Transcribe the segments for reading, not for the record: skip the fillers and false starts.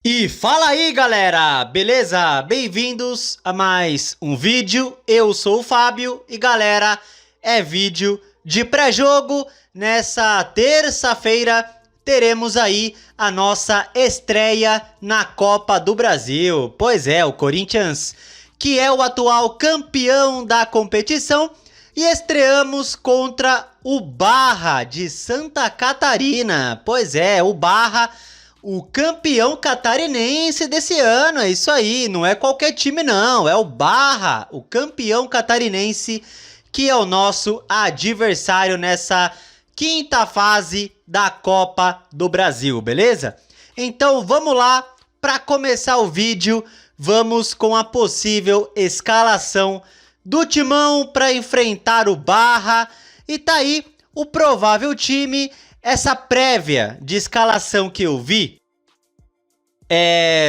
E fala aí, galera, beleza? Bem-vindos a mais um vídeo. Eu sou o Fábio e, galera, é vídeo de pré-jogo. Nessa terça-feira teremos aí a nossa estreia na Copa do Brasil. Pois é, o Corinthians, que é o atual campeão da competição, e estreamos contra o Barra de Santa Catarina. Pois é, o Barra, o campeão catarinense desse ano. É isso aí, não é qualquer time não, é o Barra, o campeão catarinense, que é o nosso adversário nessa quinta fase da Copa do Brasil, beleza? Então vamos lá, para começar o vídeo, vamos com a possível escalação do Timão para enfrentar o Barra. E tá aí o provável time. Essa prévia de escalação que eu vi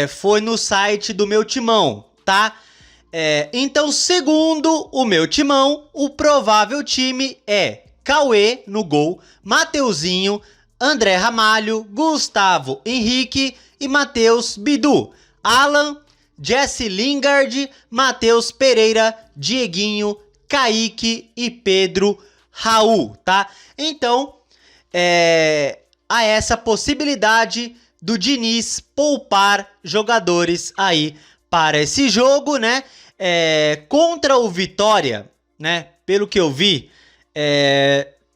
foi no site do meu Timão, tá? Então, segundo o meu Timão, o provável time é Cauê no gol, Mateuzinho, André Ramalho, Gustavo Henrique e Matheus Bidu, Alan, Jesse Lingard, Matheus Pereira, Dieguinho, Kaique e Pedro Raul, tá? Então, há essa possibilidade do Diniz poupar jogadores aí para esse jogo, né? Contra o Vitória, né? Pelo que eu vi,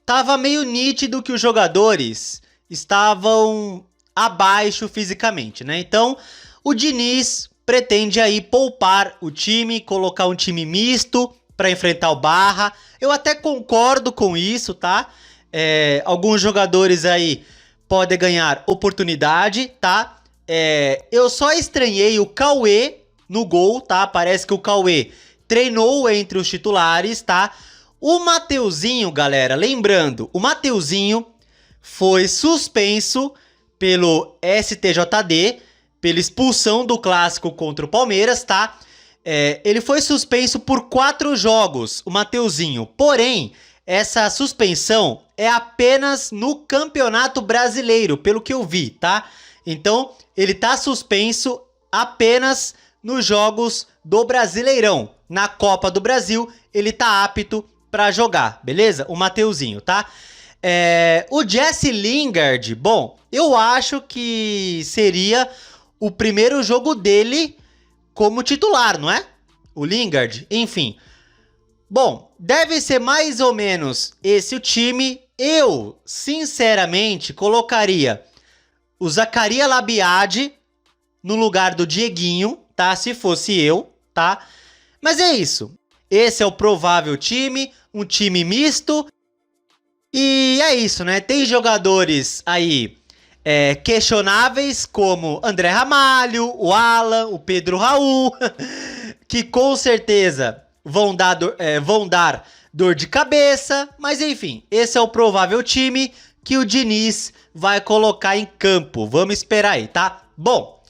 tava meio nítido que os jogadores estavam abaixo fisicamente, né? Então, o Diniz pretende aí poupar o time, colocar um time misto para enfrentar o Barra. Eu até concordo com isso, tá? Alguns jogadores aí podem ganhar oportunidade, tá? Eu só estranhei o Cauê no gol, tá? Parece que o Cauê treinou entre os titulares, tá? O Mateuzinho, galera, lembrando, o Mateuzinho foi suspenso pelo STJD, pela expulsão do clássico contra o Palmeiras, tá? Ele foi suspenso por 4 jogos, o Mateuzinho. Porém, essa suspensão é apenas no Campeonato Brasileiro, pelo que eu vi, tá? Então, ele tá suspenso apenas nos jogos do Brasileirão. Na Copa do Brasil, ele tá apto para jogar, beleza? O Mateuzinho, tá? O Jesse Lingard, bom, eu acho que seria o primeiro jogo dele como titular, não é? O Lingard, enfim. Bom, deve ser mais ou menos esse o time. Eu, sinceramente, colocaria o Zaccaria Labiade no lugar do Dieguinho, tá? Se fosse eu, tá? Mas é isso. Esse é o provável time, um time misto. E é isso, né? Tem jogadores aí questionáveis, como André Ramalho, o Alan, o Pedro Raul, que com certeza vão dar dor de cabeça. Mas enfim, esse é o provável time que o Diniz vai colocar em campo. Vamos esperar aí, tá? Bom,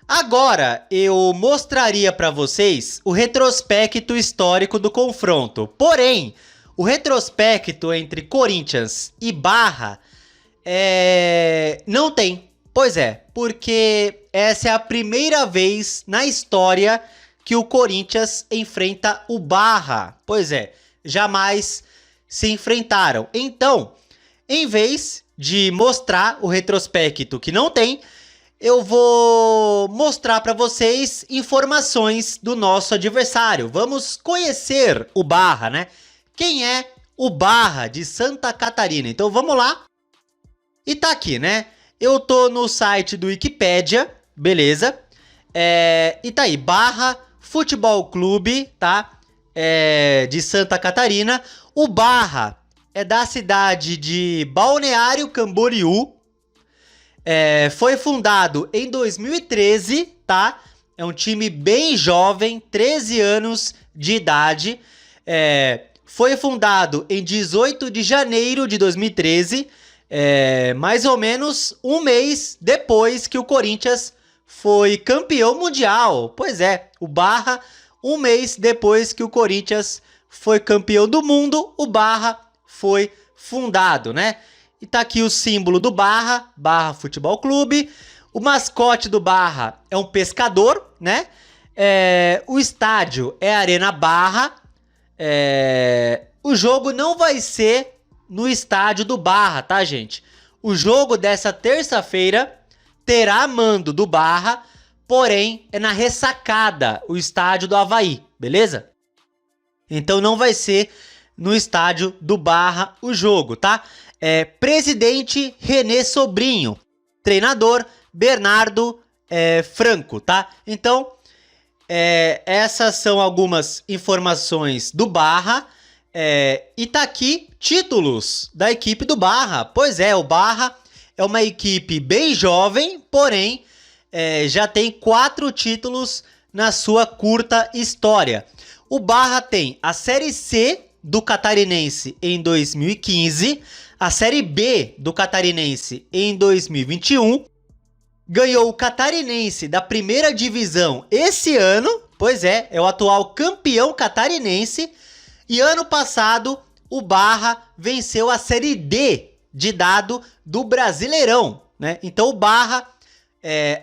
agora eu mostraria para vocês o retrospecto histórico do confronto. Porém, o retrospecto entre Corinthians e Barra não tem. Pois é, porque essa é a primeira vez na história que o Corinthians enfrenta o Barra. Pois é, jamais se enfrentaram. Então, em vez de mostrar o retrospecto que não tem, eu vou mostrar para vocês informações do nosso adversário. Vamos conhecer o Barra, né? Quem é o Barra de Santa Catarina? Então vamos lá. E tá aqui, né? Eu tô no site do Wikipedia, beleza? E tá aí, Barra Futebol Clube, tá? De Santa Catarina. O Barra é da cidade de Balneário Camboriú. Foi fundado em 2013, tá? É um time bem jovem, 13 anos de idade. Foi fundado em 18 de janeiro de 2013, mais ou menos um mês depois que o Corinthians foi campeão mundial. Pois é, o Barra, um mês depois que o Corinthians foi campeão do mundo, o Barra foi fundado, né? E tá aqui o símbolo do Barra, Barra Futebol Clube. O mascote do Barra é um pescador, né? O estádio é Arena Barra. O jogo não vai ser no estádio do Barra, tá, gente? O jogo dessa terça-feira terá mando do Barra, porém é na Ressacada, o estádio do Avaí, beleza? Então não vai ser no estádio do Barra o jogo, tá? Presidente Renê Sobrinho, treinador Bernardo Franco, tá? Então, essas são algumas informações do Barra. E tá aqui títulos da equipe do Barra. Pois é, o Barra é uma equipe bem jovem, porém já tem 4 títulos na sua curta história. O Barra tem a Série C do Catarinense em 2015, a Série B do Catarinense em 2021, ganhou o Catarinense da primeira divisão esse ano, pois é o atual campeão catarinense, e ano passado o Barra venceu a Série D de dado do Brasileirão, né? Então o Barra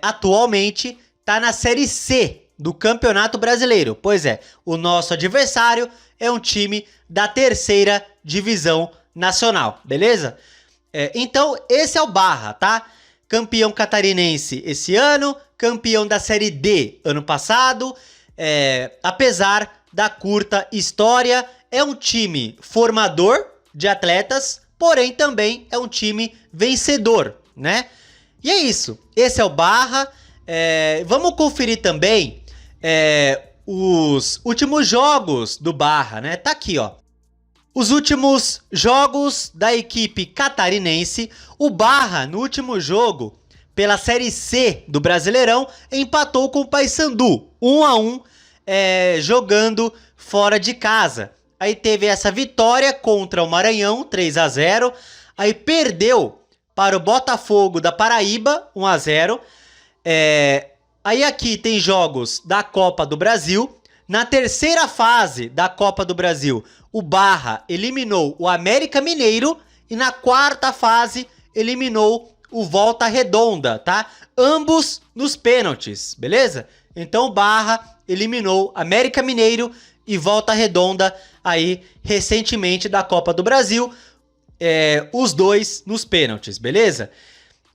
atualmente está na Série C do Campeonato Brasileiro. Pois é, o nosso adversário é um time da terceira divisão nacional, beleza? Então esse é o Barra, tá? Campeão catarinense esse ano, campeão da Série D ano passado. Apesar da curta história, é um time formador de atletas, porém também é um time vencedor, né? E é isso, esse é o Barra. Vamos conferir também os últimos jogos do Barra, né? Tá aqui, ó. Os últimos jogos da equipe catarinense. O Barra, no último jogo, pela Série C do Brasileirão, empatou com o Paysandu, 1-1, jogando fora de casa. Aí teve essa vitória contra o Maranhão, 3-0. Aí perdeu para o Botafogo da Paraíba, 1-0. Aí aqui tem jogos da Copa do Brasil. Na terceira fase da Copa do Brasil, o Barra eliminou o América Mineiro. E na quarta fase, eliminou o Volta Redonda, tá? Ambos nos pênaltis, beleza? Então o Barra eliminou América Mineiro e Volta Redonda aí recentemente da Copa do Brasil. Os dois nos pênaltis, beleza?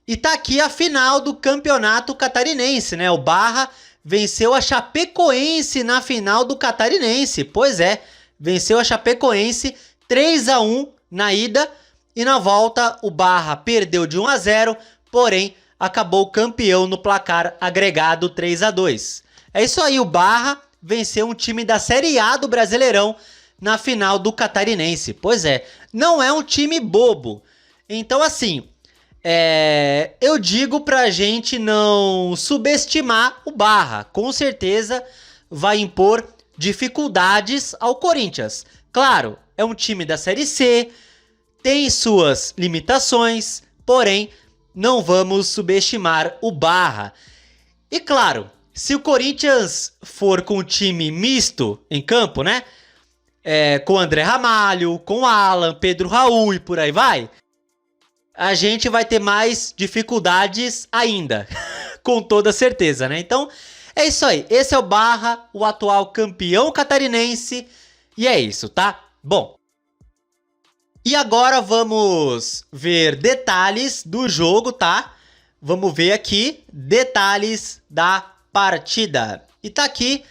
E tá aqui a final do Campeonato Catarinense, né? O Barra venceu a Chapecoense na final do Catarinense. Pois é, venceu a Chapecoense 3-1 na ida, e na volta o Barra perdeu de 1-0, porém acabou campeão no placar agregado 3-2. É isso aí, o Barra venceu um time da Série A do Brasileirão na final do Catarinense. Pois é, não é um time bobo. Então assim, eu digo pra gente não subestimar o Barra. Com certeza vai impor dificuldades ao Corinthians. Claro, é um time da Série C, tem suas limitações, porém não vamos subestimar o Barra. E claro, se o Corinthians for com um time misto em campo, né? Com André Ramalho, com Alan, Pedro Raul e por aí vai, a gente vai ter mais dificuldades ainda, com toda certeza, né? Então, é isso aí. Esse é o Barra, o atual campeão catarinense, e é isso, tá? Bom, e agora vamos ver detalhes do jogo, tá? Vamos ver aqui detalhes da partida. E tá aqui,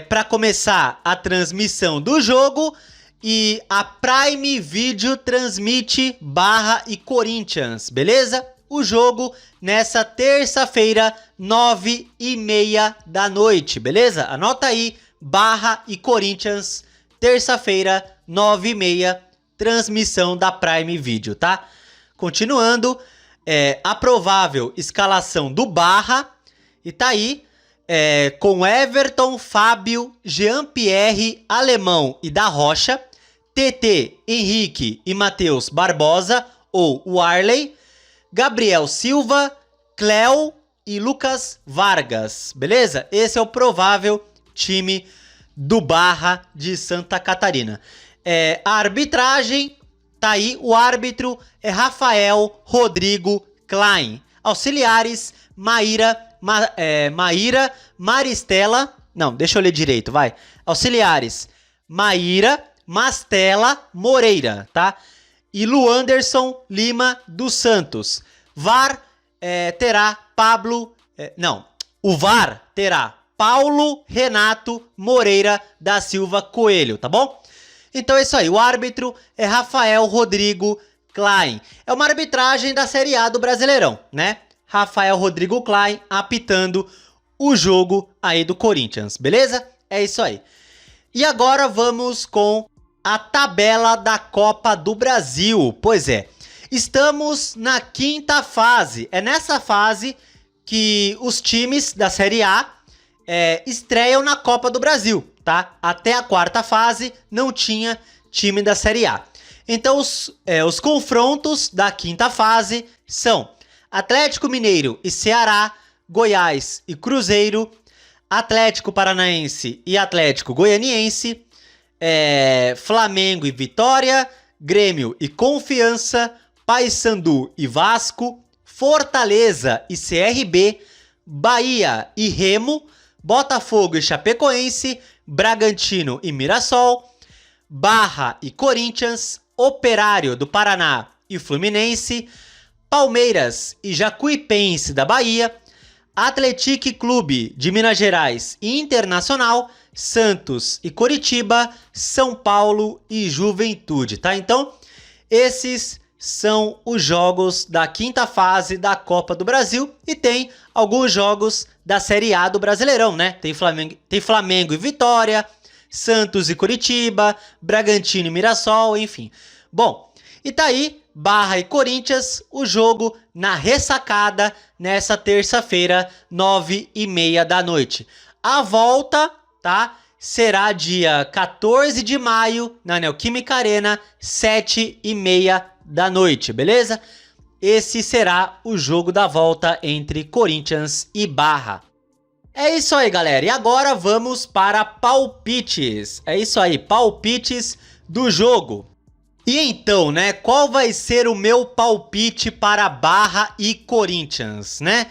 para começar a transmissão do jogo, e a Prime Video transmite Barra e Corinthians, beleza? O jogo nessa terça-feira, 9h30 da noite, beleza? Anota aí, Barra e Corinthians, terça-feira, 9h30, transmissão da Prime Video, tá? Continuando, a provável escalação do Barra, e tá aí, com Everton, Fábio, Jean-Pierre, Alemão e da Rocha, TT, Henrique e Matheus Barbosa, ou Warley, Gabriel Silva, Cléo e Lucas Vargas, beleza? Esse é o provável time do Barra de Santa Catarina. A arbitragem, tá aí, o árbitro é Rafael Rodrigo Klein. Auxiliares, Maíra, Maristela... Não, deixa eu ler direito, vai. Auxiliares, Maíra, Mastela, Moreira, tá? E Luanderson Lima dos Santos. VAR terá Pablo... o VAR terá Paulo Renato Moreira da Silva Coelho, tá bom? Então é isso aí, o árbitro é Rafael Rodrigo Klein. É uma arbitragem da Série A do Brasileirão, né? Rafael Rodrigo Klein apitando o jogo aí do Corinthians, beleza? É isso aí. E agora vamos com a tabela da Copa do Brasil. Pois é, estamos na quinta fase. É nessa fase que os times da Série A estreiam na Copa do Brasil, tá? Até a quarta fase não tinha time da Série A. Então os confrontos da quinta fase são Atlético Mineiro e Ceará, Goiás e Cruzeiro, Atlético Paranaense e Atlético Goianiense, Flamengo e Vitória, Grêmio e Confiança, Paysandu e Vasco, Fortaleza e CRB, Bahia e Remo, Botafogo e Chapecoense, Bragantino e Mirassol, Barra e Corinthians, Operário do Paraná e Fluminense, Palmeiras e Jacuipense da Bahia, Atlético Clube de Minas Gerais e Internacional, Santos e Coritiba, São Paulo e Juventude, tá? Então, esses são os jogos da quinta fase da Copa do Brasil e tem alguns jogos da Série A do Brasileirão, né? Tem Flamengo e Vitória, Santos e Coritiba, Bragantino e Mirassol, enfim. Bom, e tá aí Barra e Corinthians, o jogo na ressacada nessa terça-feira, 9h30 da noite. A volta, tá? Será dia 14 de maio na Neoquímica Arena, 7h30 da noite, beleza? Esse será o jogo da volta entre Corinthians e Barra. É isso aí, galera. E agora vamos para palpites. É isso aí, palpites do jogo. E então, né, qual vai ser o meu palpite para Barra e Corinthians, né?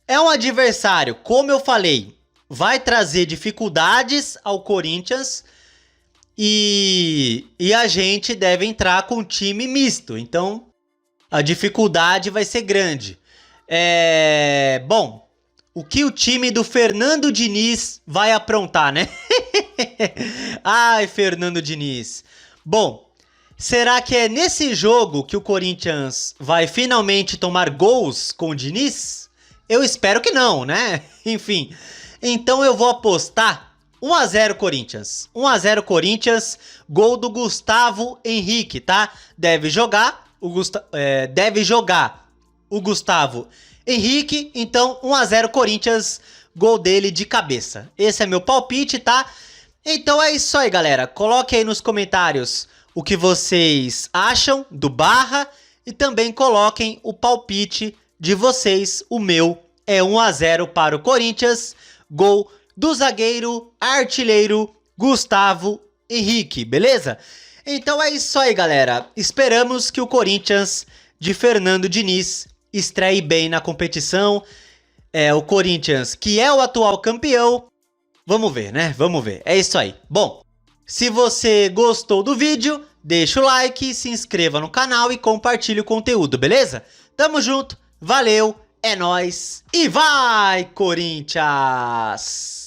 É um adversário, como eu falei, vai trazer dificuldades ao Corinthians e a gente deve entrar com um time misto. Então, a dificuldade vai ser grande. Bom, o que o time do Fernando Diniz vai aprontar, né? Ai, Fernando Diniz. Bom, será que é nesse jogo que o Corinthians vai finalmente tomar gols com o Diniz? Eu espero que não, né? Enfim, então eu vou apostar 1-0 Corinthians. 1-0 Corinthians, gol do Gustavo Henrique, tá? Deve jogar o Gustavo Henrique, então 1-0 Corinthians, gol dele de cabeça. Esse é meu palpite, tá? Então é isso aí, galera. Coloque aí nos comentários o que vocês acham do Barra e também coloquem o palpite de vocês. O meu é 1-0 para o Corinthians, gol do zagueiro artilheiro Gustavo Henrique, beleza? Então é isso aí, galera. Esperamos que o Corinthians de Fernando Diniz estreie bem na competição. O Corinthians, que é o atual campeão. Vamos ver, né? Vamos ver. É isso aí. Bom, se você gostou do vídeo, deixa o like, se inscreva no canal e compartilhe o conteúdo, beleza? Tamo junto, valeu, é nóis e vai, Corinthians!